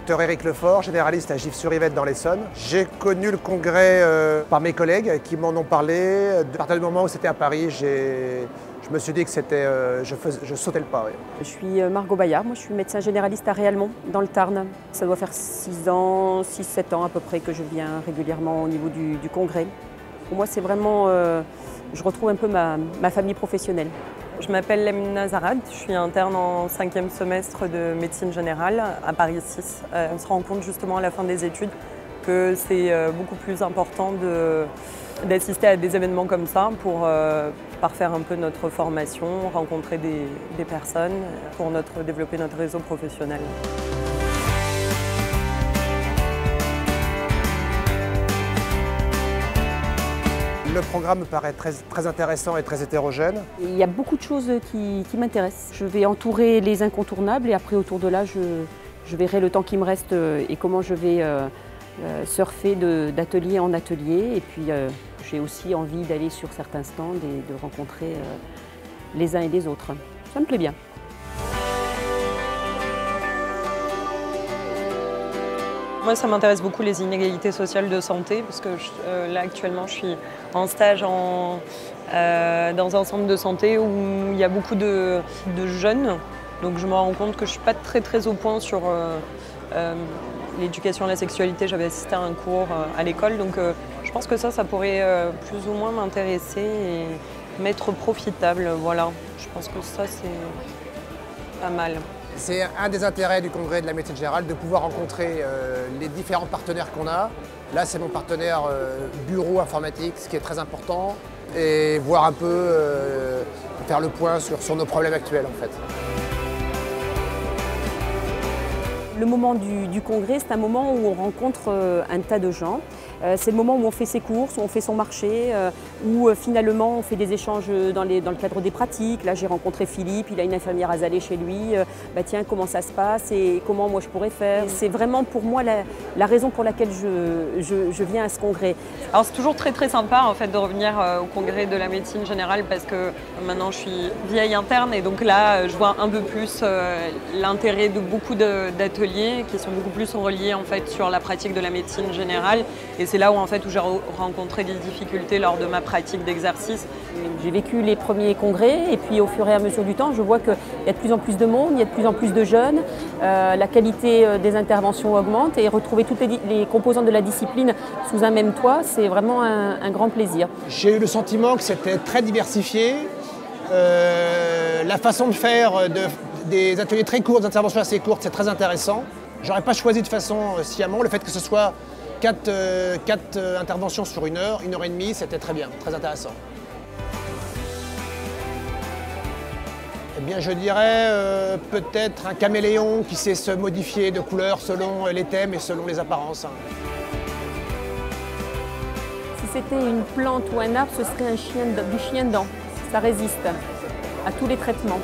Dr Éric Lefort, généraliste à Gif-sur-Yvette dans l'Essonne. J'ai connu le congrès par mes collègues qui m'en ont parlé. À partir du moment où c'était à Paris, je me suis dit que c'était, je sautais le pas. Oui. Je suis Margot Bayard, moi je suis médecin généraliste à Réalmont, dans le Tarn. Ça doit faire 6 ans, 6-7 ans à peu près que je viens régulièrement au niveau du congrès. Pour moi c'est vraiment, je retrouve un peu ma famille professionnelle. Je m'appelle Lemna Zarad, je suis interne en 5e semestre de médecine générale à Paris 6. On se rend compte justement à la fin des études que c'est beaucoup plus important d'assister à des événements comme ça pour parfaire un peu notre formation, rencontrer des personnes pour développer notre réseau professionnel. Le programme me paraît très intéressant et très hétérogène. Il y a beaucoup de choses qui m'intéressent. Je vais entourer les incontournables et après autour de là, je verrai le temps qui me reste et comment je vais surfer d'atelier en atelier. Et puis j'ai aussi envie d'aller sur certains stands et de rencontrer les uns et les autres. Ça me plaît bien. Moi, ça m'intéresse beaucoup les inégalités sociales de santé parce que là, actuellement, je suis en stage dans un centre de santé où il y a beaucoup de jeunes. Donc je me rends compte que je ne suis pas très au point sur l'éducation à la sexualité. J'avais assisté à un cours à l'école, donc je pense que ça pourrait plus ou moins m'intéresser et m'être profitable. Voilà, je pense que ça, c'est pas mal. C'est un des intérêts du congrès de la médecine générale de pouvoir rencontrer les différents partenaires qu'on a. Là, c'est mon partenaire bureau informatique, ce qui est très important, et voir un peu, faire le point sur nos problèmes actuels en fait. Le moment du congrès, c'est un moment où on rencontre un tas de gens. C'est le moment où on fait ses courses, où on fait son marché, où finalement on fait des échanges dans le cadre des pratiques. Là j'ai rencontré Philippe, il a une infirmière à Zalé chez lui. Bah, tiens, comment ça se passe et comment moi je pourrais faire. C'est vraiment pour moi la raison pour laquelle je viens à ce congrès. Alors c'est toujours très sympa en fait de revenir au congrès de la médecine générale parce que maintenant je suis vieille interne et donc là je vois un peu plus l'intérêt de beaucoup d'ateliers qui sont beaucoup plus reliés en fait sur la pratique de la médecine générale. Et c'est là où j'ai rencontré des difficultés lors de ma pratique d'exercice. J'ai vécu les premiers congrès et puis au fur et à mesure du temps, je vois qu'il y a de plus en plus de monde, il y a de plus en plus de jeunes, la qualité des interventions augmente et retrouver toutes les composantes de la discipline sous un même toit, c'est vraiment un grand plaisir. J'ai eu le sentiment que c'était très diversifié. La façon de faire des ateliers très courts, des interventions assez courtes, c'est très intéressant. J'aurais pas choisi de façon sciemment, le fait que ce soit 4 interventions sur 1 heure, 1 heure et demie, c'était très bien, très intéressant. Eh bien, je dirais peut-être un caméléon qui sait se modifier de couleur selon les thèmes et selon les apparences. Si c'était une plante ou un arbre, ce serait du chien-dent. Ça résiste à tous les traitements.